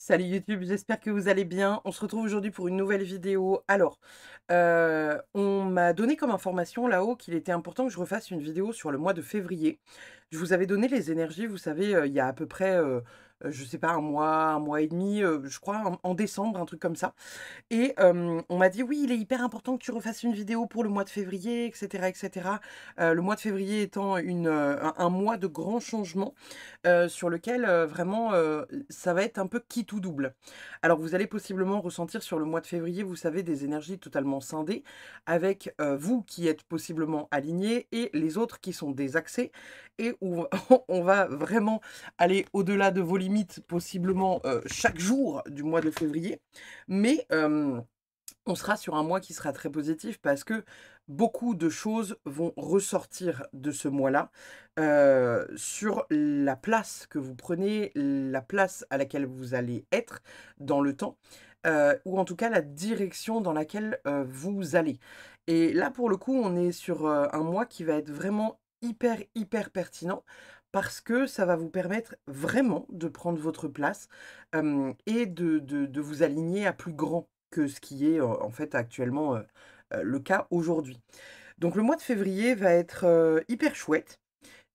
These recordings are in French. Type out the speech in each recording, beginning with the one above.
Salut YouTube, j'espère que vous allez bien. On se retrouve aujourd'hui pour une nouvelle vidéo. Alors, on m'a donné comme information là-haut qu'il était important que je refasse une vidéo sur le mois de février. Je vous avais donné les énergies, vous savez, il y a à peu près, je sais pas, un mois et demi, je crois, en décembre, un truc comme ça. Et on m'a dit: «Oui, il est hyper important que tu refasses une vidéo pour le mois de février et cetera et cetera». Le mois de février étant un mois de grands changements, sur lequel, vraiment, ça va être un peu qui tout double. Alors vous allez possiblement ressentir sur le mois de février, vous savez, des énergies totalement scindées avec, vous qui êtes possiblement alignés et les autres qui sont désaxés et où on va vraiment aller au-delà de vos limites possiblement, chaque jour du mois de février. Mais, on sera sur un mois qui sera très positif parce que beaucoup de choses vont ressortir de ce mois-là, sur la place que vous prenez, la place à laquelle vous allez être dans le temps, ou en tout cas la direction dans laquelle, vous allez. Et là, pour le coup, on est sur, un mois qui va être vraiment hyper, hyper pertinent parce que ça va vous permettre vraiment de prendre votre place, et de vous aligner à plus grand que ce qui est, en fait actuellement, le cas aujourd'hui. Donc le mois de février va être, hyper chouette,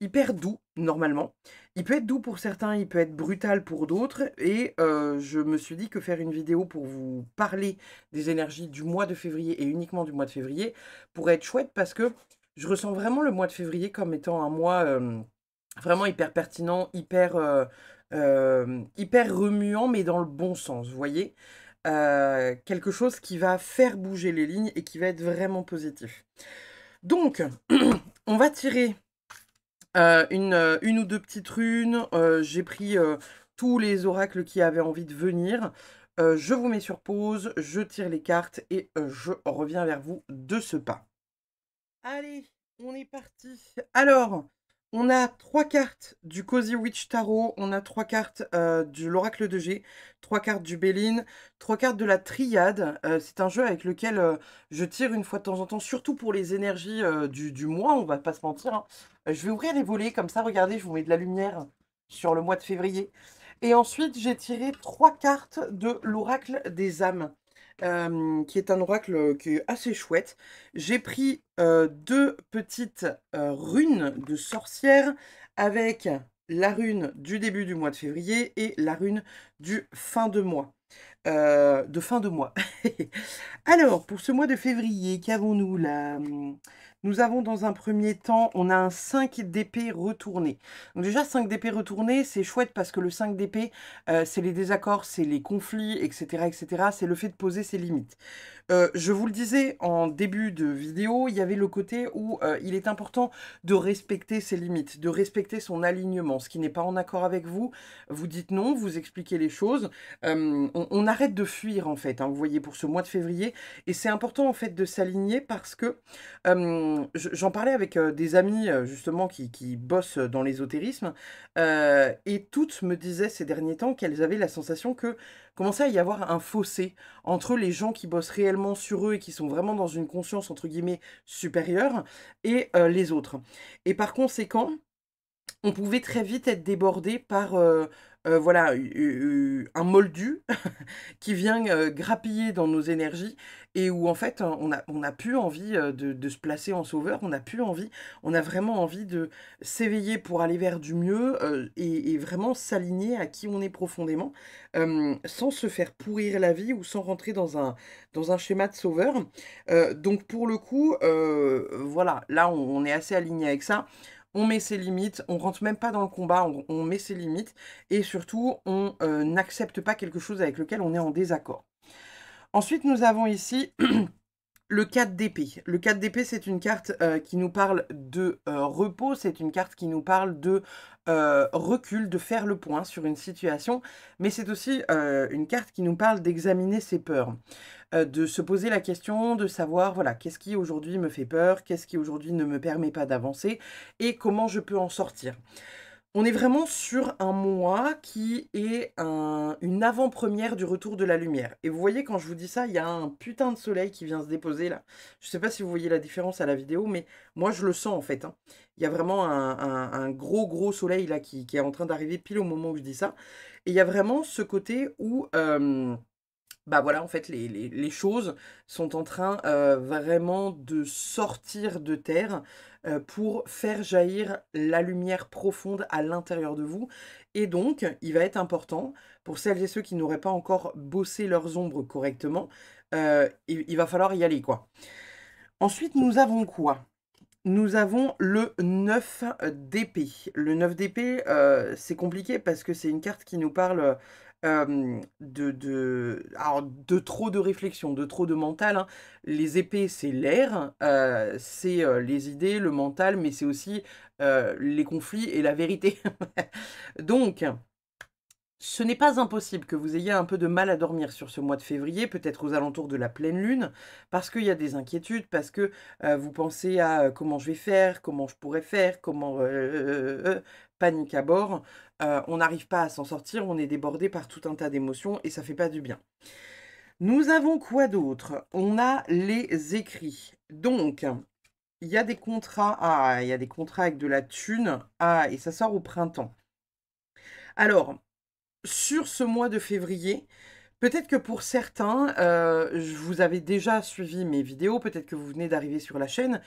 hyper doux normalement. Il peut être doux pour certains, il peut être brutal pour d'autres et je me suis dit que faire une vidéo pour vous parler des énergies du mois de février et uniquement du mois de février pourrait être chouette parce que je ressens vraiment le mois de février comme étant un mois, vraiment hyper pertinent, hyper, hyper remuant mais dans le bon sens, vous voyez? Quelque chose qui va faire bouger les lignes et qui va être vraiment positif. Donc, on va tirer, 1 ou 2 petites runes, j'ai pris, tous les oracles qui avaient envie de venir. Je vous mets sur pause, je tire les cartes et je reviens vers vous de ce pas. Allez, on est parti. Alors, on a 3 cartes du Cozy Witch Tarot, on a 3 cartes, de l'Oracle de G, 3 cartes du Béline, 3 cartes de la Triade. C'est un jeu avec lequel, je tire une fois de temps en temps, surtout pour les énergies, du mois, on va pas se mentir, hein. Je vais ouvrir les volets comme ça, regardez, je vous mets de la lumière sur le mois de février. Et ensuite, j'ai tiré 3 cartes de l'Oracle des âmes, qui est un oracle, qui est assez chouette. J'ai pris, 2 petites, runes de sorcière avec la rune du début du mois de février et la rune du fin de mois. De fin de mois. Alors, pour ce mois de février, qu'avons-nous là? Nous avons dans un premier temps, on a un 5 d'épée retourné. Donc déjà, 5 d'épée retourné, c'est chouette parce que le 5 d'épée, c'est les désaccords, c'est les conflits, etc., etc. C'est le fait de poser ses limites. Je vous le disais en début de vidéo, il y avait le côté où il est important de respecter ses limites, de respecter son alignement. Ce qui n'est pas en accord avec vous, vous dites non, vous expliquez les choses. On arrête de fuir en fait, hein, vous voyez, pour ce mois de février. Et c'est important en fait de s'aligner parce que j'en parlais avec des amis justement qui bossent dans l'ésotérisme et toutes me disaient ces derniers temps qu'elles avaient la sensation que commençait à y avoir un fossé entre les gens qui bossent réellement sur eux et qui sont vraiment dans une conscience entre guillemets supérieure et les autres. Et par conséquent, on pouvait très vite être débordé par, voilà, un moldu qui vient, grappiller dans nos énergies et où en fait, on a plus envie, de se placer en sauveur, on a vraiment envie de s'éveiller pour aller vers du mieux, et vraiment s'aligner à qui on est profondément, sans se faire pourrir la vie ou sans rentrer dans un schéma de sauveur. Donc pour le coup, voilà, là on est assez aligné avec ça. On met ses limites, on rentre même pas dans le combat, on met ses limites et surtout on, n'accepte pas quelque chose avec lequel on est en désaccord. Ensuite, nous avons ici le 4 d'épée. Le 4 d'épée, c'est une carte, qui nous parle de, repos, c'est une carte qui nous parle de, recul, de faire le point sur une situation, mais c'est aussi, une carte qui nous parle d'examiner ses peurs, de se poser la question, de savoir, voilà, qu'est-ce qui aujourd'hui me fait peur? Qu'est-ce qui aujourd'hui ne me permet pas d'avancer? Et comment je peux en sortir? On est vraiment sur un mois qui est une avant-première du retour de la lumière. Et vous voyez, quand je vous dis ça, il y a un putain de soleil qui vient se déposer là. Je ne sais pas si vous voyez la différence à la vidéo, mais moi je le sens en fait, hein. Il y a vraiment un gros gros soleil là qui est en train d'arriver pile au moment où je dis ça. Et il y a vraiment ce côté où bah voilà, en fait, les choses sont en train, vraiment de sortir de terre, pour faire jaillir la lumière profonde à l'intérieur de vous. Et donc, il va être important, pour celles et ceux qui n'auraient pas encore bossé leurs ombres correctement, il va falloir y aller, quoi. Ensuite, nous avons quoi? Nous avons le 9 d'épée. Le 9 d'épée, c'est compliqué parce que c'est une carte qui nous parle, de trop de réflexion, de trop de mental, hein. Les épées, c'est l'air, c'est, les idées, le mental, mais c'est aussi, les conflits et la vérité. Donc ce n'est pas impossible que vous ayez un peu de mal à dormir sur ce mois de février, peut-être aux alentours de la pleine lune, parce qu'il y a des inquiétudes, parce que vous pensez à comment je vais faire, comment je pourrais faire, comment panique à bord. On n'arrive pas à s'en sortir, on est débordé par tout un tas d'émotions et ça fait pas du bien. Nous avons quoi d'autre? On a les écrits. Donc, il y a des contrats. Ah, il y a des contrats avec de la thune. Ah, et ça sort au printemps. Alors, sur ce mois de février, peut-être que pour certains, vous avez déjà suivi mes vidéos, peut-être que vous venez d'arriver sur la chaîne.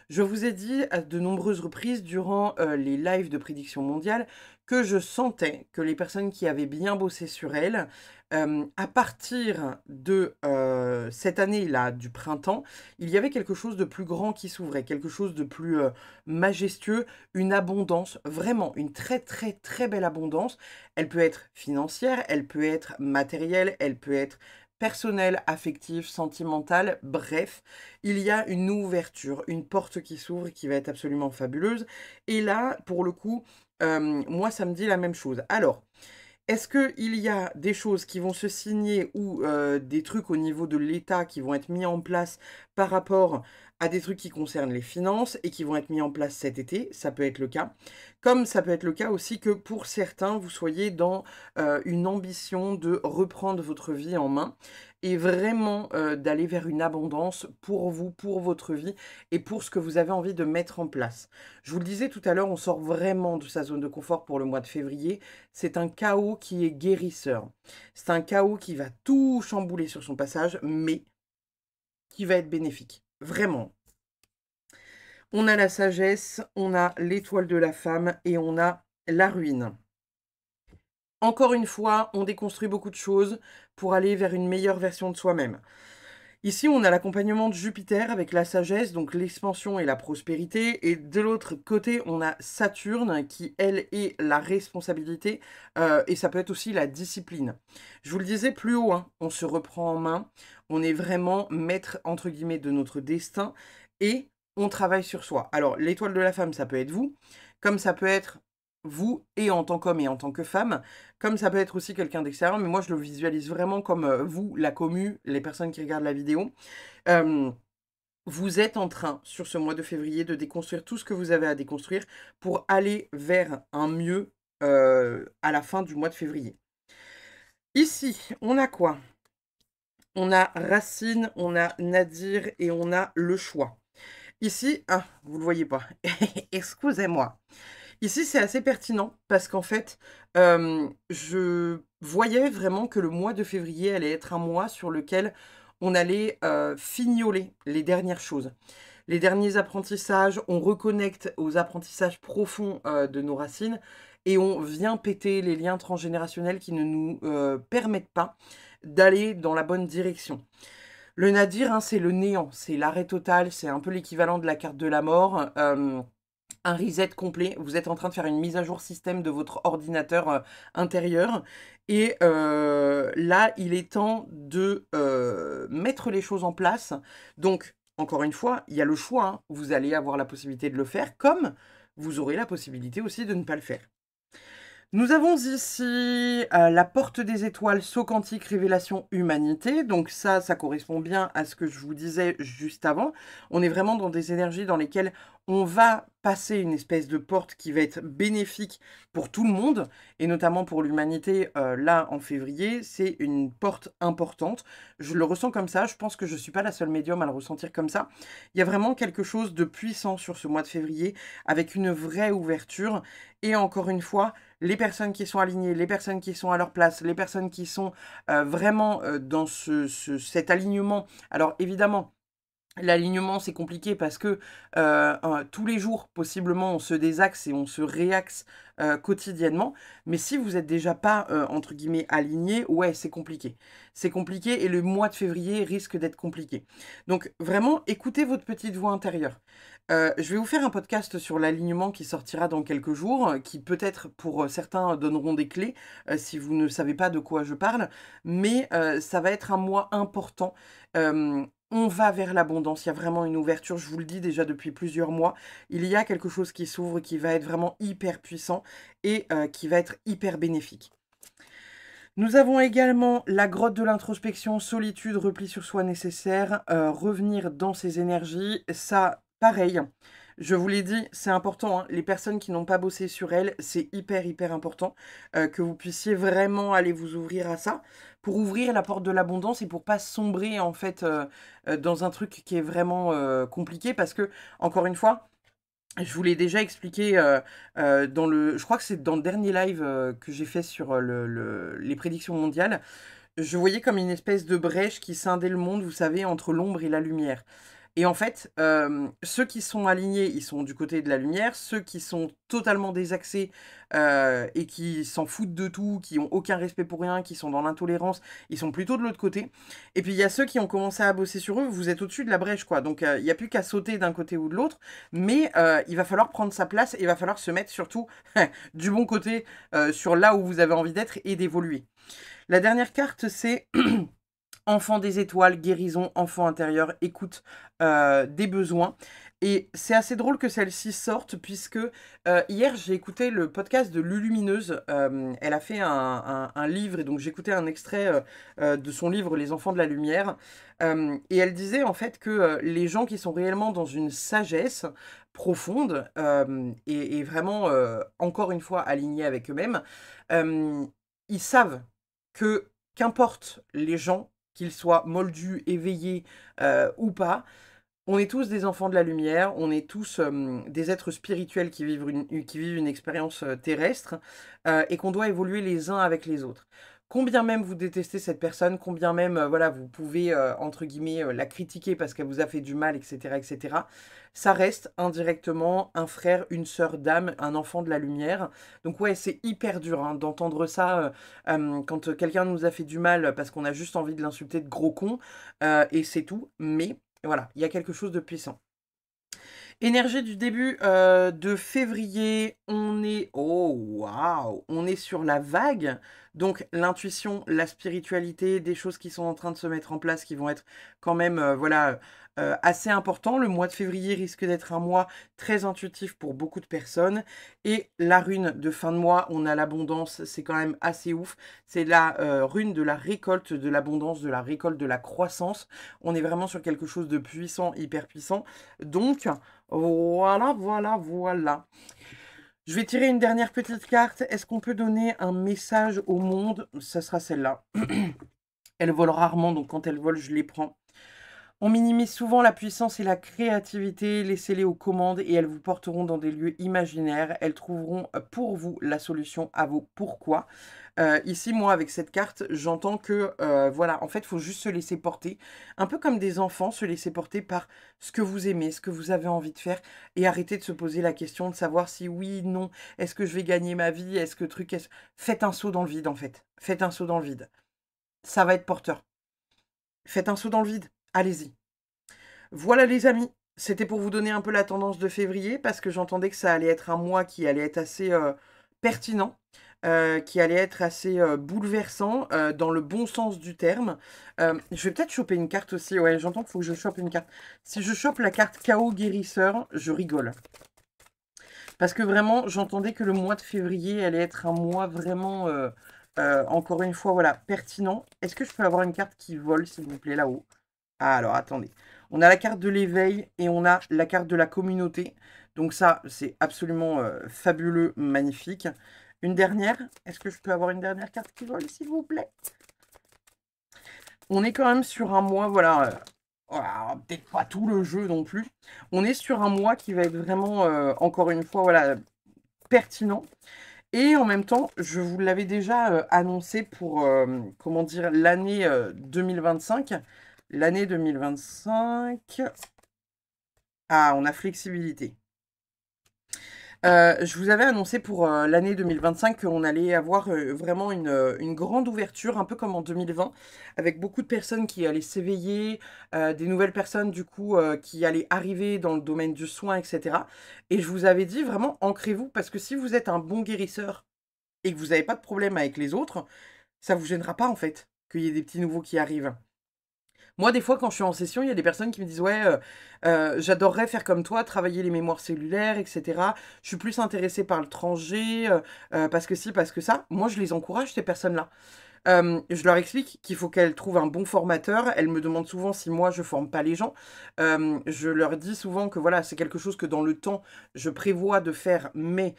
Je vous ai dit à de nombreuses reprises durant, les lives de prédiction mondiale que je sentais que les personnes qui avaient bien bossé sur elles, à partir de, cette année-là, du printemps, il y avait quelque chose de plus grand qui s'ouvrait, quelque chose de plus, majestueux, une abondance, vraiment une très, très, très belle abondance. Elle peut être financière, elle peut être matérielle, elle peut être personnelle, affective, sentimentale, bref, il y a une ouverture, une porte qui s'ouvre qui va être absolument fabuleuse. Et là, pour le coup, moi, ça me dit la même chose. Alors, est-ce qu'il y a des choses qui vont se signer ou des trucs au niveau de l'État qui vont être mis en place par rapport à des trucs qui concernent les finances et qui vont être mis en place cet été? Ça peut être le cas. Comme ça peut être le cas aussi que pour certains, vous soyez dans une ambition de reprendre votre vie en main et vraiment d'aller vers une abondance pour vous, pour votre vie et pour ce que vous avez envie de mettre en place. Je vous le disais tout à l'heure, on sort vraiment de sa zone de confort pour le mois de février. C'est un chaos qui est guérisseur. C'est un chaos qui va tout chambouler sur son passage, mais qui va être bénéfique. Vraiment. On a la sagesse, on a l'étoile de la femme et on a la ruine. Encore une fois, on déconstruit beaucoup de choses pour aller vers une meilleure version de soi-même. Ici, on a l'accompagnement de Jupiter avec la sagesse, donc l'expansion et la prospérité. Et de l'autre côté, on a Saturne qui, elle, est la responsabilité. Et ça peut être aussi la discipline. Je vous le disais plus haut, hein, on se reprend en main. On est vraiment maître, entre guillemets, de notre destin. Et on travaille sur soi. Alors, l'étoile de la femme, ça peut être vous. Comme ça peut être vous, et en tant qu'homme et en tant que femme, comme ça peut être aussi quelqu'un d'extérieur, mais moi je le visualise vraiment comme vous, la commu, les personnes qui regardent la vidéo. Vous êtes en train, sur ce mois de février, de déconstruire tout ce que vous avez à déconstruire pour aller vers un mieux à la fin du mois de février. Ici, on a quoi? On a Racine, on a Nadir et on a le choix. Ici, ah, vous ne le voyez pas, excusez-moi. Ici, c'est assez pertinent parce qu'en fait, je voyais vraiment que le mois de février allait être un mois sur lequel on allait, fignoler les dernières choses. Les derniers apprentissages, on reconnecte aux apprentissages profonds, de nos racines et on vient péter les liens transgénérationnels qui ne nous, permettent pas d'aller dans la bonne direction. Le nadir, hein, c'est le néant, c'est l'arrêt total, c'est un peu l'équivalent de la carte de la mort, un reset complet. Vous êtes en train de faire une mise à jour système de votre ordinateur intérieur. Et là, il est temps de mettre les choses en place. Donc, encore une fois, il y a le choix, hein. Vous allez avoir la possibilité de le faire, comme vous aurez la possibilité aussi de ne pas le faire. Nous avons ici la porte des étoiles, saut quantique, révélation, humanité. Donc ça correspond bien à ce que je vous disais juste avant. On est vraiment dans des énergies dans lesquelles on va passer une espèce de porte qui va être bénéfique pour tout le monde, et notamment pour l'humanité, là, en février, c'est une porte importante. Je le ressens comme ça, je pense que je ne suis pas la seule médium à le ressentir comme ça. Il y a vraiment quelque chose de puissant sur ce mois de février, avec une vraie ouverture, et encore une fois, les personnes qui sont alignées, les personnes qui sont à leur place, les personnes qui sont, vraiment, dans cet alignement. Alors évidemment, l'alignement, c'est compliqué parce que, tous les jours, possiblement, on se désaxe et on se réaxe, quotidiennement. Mais si vous êtes déjà pas, entre guillemets «aligné», ouais, c'est compliqué. C'est compliqué et le mois de février risque d'être compliqué. Donc vraiment, écoutez votre petite voix intérieure. Je vais vous faire un podcast sur l'alignement qui sortira dans quelques jours, qui peut-être pour, certains donneront des clés, si vous ne savez pas de quoi je parle. Mais, ça va être un mois important. On va vers l'abondance, il y a vraiment une ouverture, je vous le dis déjà depuis plusieurs mois. Il y a quelque chose qui s'ouvre, qui va être vraiment hyper puissant et qui va être hyper bénéfique. Nous avons également la grotte de l'introspection, solitude, repli sur soi nécessaire, revenir dans ses énergies. Ça, pareil, je vous l'ai dit, c'est important, hein. Les personnes qui n'ont pas bossé sur elles, c'est hyper, hyper important que vous puissiez vraiment aller vous ouvrir à ça, pour ouvrir la porte de l'abondance et pour pas sombrer en fait dans un truc qui est vraiment compliqué parce que, encore une fois, je vous l'ai déjà expliqué, dans le je crois que c'est dans le dernier live, que j'ai fait sur, les prédictions mondiales. Je voyais comme une espèce de brèche qui scindait le monde, vous savez, entre l'ombre et la lumière. Et en fait, ceux qui sont alignés, ils sont du côté de la lumière. Ceux qui sont totalement désaxés, et qui s'en foutent de tout, qui ont aucun respect pour rien, qui sont dans l'intolérance, ils sont plutôt de l'autre côté. Et puis il y a ceux qui ont commencé à bosser sur eux, vous êtes au-dessus de la brèche, quoi. Donc il y a plus qu'à sauter d'un côté ou de l'autre, mais il va falloir prendre sa place et il va falloir se mettre surtout du bon côté, sur là où vous avez envie d'être et d'évoluer. La dernière carte, c'est enfant des étoiles, guérison, enfant intérieur, écoute des besoins. Et c'est assez drôle que celle-ci sorte puisque hier j'ai écouté le podcast de Lulumineuse. Elle a fait un livre et donc j'écoutais un extrait de son livre Les enfants de la lumière. Et elle disait en fait que les gens qui sont réellement dans une sagesse profonde et vraiment encore une fois alignés avec eux-mêmes, euh, ils savent que qu'importe les gens, qu'ils soient moldus, éveillés ou pas, on est tous des enfants de la lumière, on est tous des êtres spirituels qui vivent une expérience terrestre et qu'on doit évoluer les uns avec les autres. Combien même vous détestez cette personne, combien même voilà, vous pouvez, entre guillemets, la critiquer parce qu'elle vous a fait du mal, etc., ça reste indirectement un frère, une sœur d'âme, un enfant de la lumière. Donc ouais, c'est hyper dur hein, d'entendre ça quand quelqu'un nous a fait du mal parce qu'on a juste envie de l'insulter de gros con, et c'est tout. Mais voilà, il y a quelque chose de puissant. Énergie du début de février, on est... Oh, waouh! On est sur la vague. Donc, l'intuition, la spiritualité, des choses qui sont en train de se mettre en place, qui vont être quand même, voilà, assez importants. Le mois de février risque d'être un mois très intuitif pour beaucoup de personnes. Et la rune de fin de mois, on a l'abondance, c'est quand même assez ouf. C'est la rune de la récolte de l'abondance, de la récolte de la croissance. On est vraiment sur quelque chose de puissant, hyper puissant. Donc, voilà, voilà, voilà. Je vais tirer une dernière petite carte. Est-ce qu'on peut donner un message au monde? Ça sera celle-là. Elle vole rarement, donc quand elle vole, je les prends. On minimise souvent la puissance et la créativité, laissez-les aux commandes et elles vous porteront dans des lieux imaginaires. Elles trouveront pour vous la solution à vos pourquoi. Ici, moi, avec cette carte, j'entends que, voilà, en fait, il faut juste se laisser porter. Un peu comme des enfants, se laisser porter par ce que vous aimez, ce que vous avez envie de faire et arrêter de se poser la question de savoir si oui, non, est-ce que je vais gagner ma vie, est-ce que truc, faites un saut dans le vide, en fait. Faites un saut dans le vide. Ça va être porteur. Faites un saut dans le vide. Allez-y. Voilà les amis, c'était pour vous donner un peu la tendance de février parce que j'entendais que ça allait être un mois qui allait être assez pertinent, qui allait être assez bouleversant dans le bon sens du terme. Je vais peut-être choper une carte aussi, ouais, j'entends qu'il faut que je chope une carte. Si je chope la carte Chaos Guérisseur, je rigole. Parce que vraiment, j'entendais que le mois de février allait être un mois vraiment, encore une fois, voilà, pertinent. Est-ce que je peux avoir une carte qui vole, s'il vous plaît, là-haut? Ah, alors, attendez. On a la carte de l'éveil et on a la carte de la communauté. Donc ça, c'est absolument, fabuleux, magnifique. Une dernière? Est-ce que je peux avoir une dernière carte qui vole, s'il vous plaît? On est quand même sur un mois, voilà, voilà, peut-être pas tout le jeu non plus. On est sur un mois qui va être vraiment, encore une fois, voilà, pertinent. Et en même temps, je vous l'avais déjà, annoncé pour, comment dire? L'année, 2025. L'année 2025. Ah, on a flexibilité. Je vous avais annoncé pour, l'année 2025 qu'on allait avoir, vraiment une grande ouverture, un peu comme en 2020, avec beaucoup de personnes qui allaient s'éveiller, des nouvelles personnes du coup, qui allaient arriver dans le domaine du soin et cetera. Et je vous avais dit vraiment ancrez-vous parce que si vous êtes un bon guérisseur et que vous avez pas de problème avec les autres, ça vous gênera pas en fait, qu'il y ait des petits nouveaux qui arrivent. Moi, des fois, quand je suis en session, il y a des personnes qui me disent: «Ouais, j'adorerais faire comme toi, travailler les mémoires cellulaires et cetera. Je suis plus intéressée par le transgé, parce que ci, parce que ça». Moi, je les encourage, ces personnes-là. Je leur explique qu'il faut qu'elles trouvent un bon formateur. Elles me demandent souvent si moi, je forme pas les gens. Je leur dis souvent que, voilà, c'est quelque chose que dans le temps, je prévois de faire, mais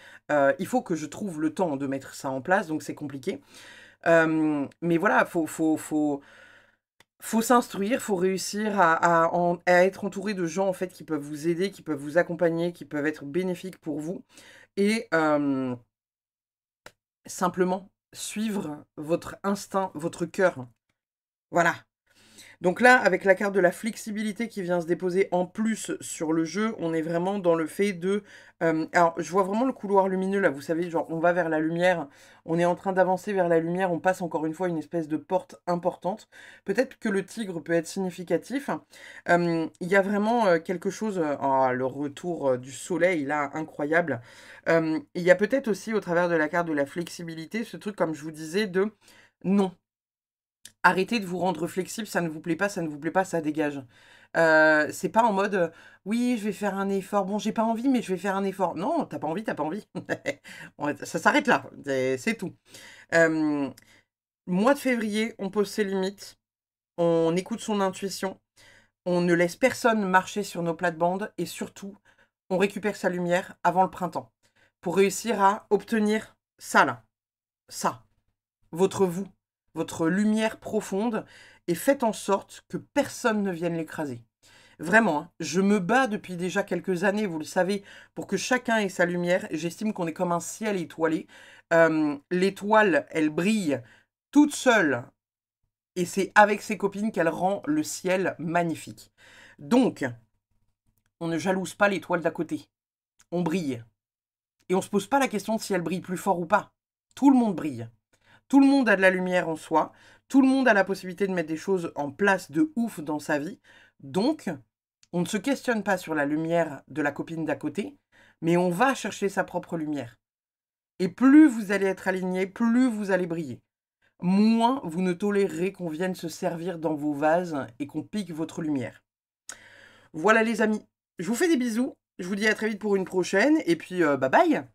il faut que je trouve le temps de mettre ça en place, donc c'est compliqué. Mais voilà, faut s'instruire, faut réussir à être entouré de gens, en fait, qui peuvent vous aider, qui peuvent vous accompagner, qui peuvent être bénéfiques pour vous et simplement suivre votre instinct, votre cœur. Voilà. Donc là, avec la carte de la flexibilité qui vient se déposer en plus sur le jeu, on est vraiment dans le fait de... alors, je vois vraiment le couloir lumineux, là, vous savez, genre, on va vers la lumière, on est en train d'avancer vers la lumière, on passe encore une fois une espèce de porte importante. Peut-être que le tigre peut être significatif. Il y a vraiment quelque chose... oh, le retour du soleil, là, incroyable. Il y a peut-être aussi, au travers de la carte de la flexibilité, ce truc, comme je vous disais, de... Non, arrêtez de vous rendre flexible, ça ne vous plaît pas, ça ne vous plaît pas, ça dégage. C'est pas en mode, «Oui, je vais faire un effort. Bon, j'ai pas envie, mais je vais faire un effort». Non, t'as pas envie, t'as pas envie. Ça s'arrête là, c'est tout. Hem, Mois de février, on pose ses limites, on écoute son intuition, on ne laisse personne marcher sur nos plates-bandes et surtout, on récupère sa lumière avant le printemps pour réussir à obtenir ça là, ça. Votre vous, votre lumière profonde et faites en sorte que personne ne vienne l'écraser. Vraiment, hein, je me bats depuis déjà quelques années, vous le savez, pour que chacun ait sa lumière. J'estime qu'on est comme un ciel étoilé. L'étoile, elle brille toute seule et c'est avec ses copines qu'elle rend le ciel magnifique. Donc, on ne jalouse pas l'étoile d'à côté. On brille. Et on ne se pose pas la question de si elle brille plus fort ou pas. Tout le monde brille. Tout le monde a de la lumière en soi, tout le monde a la possibilité de mettre des choses en place de ouf dans sa vie. Donc, on ne se questionne pas sur la lumière de la copine d'à côté, mais on va chercher sa propre lumière. Et plus vous allez être aligné, plus vous allez briller. Moins vous ne tolérerez qu'on vienne se servir dans vos vases et qu'on pique votre lumière. Voilà les amis, je vous fais des bisous, je vous dis à très vite pour une prochaine, et puis bye bye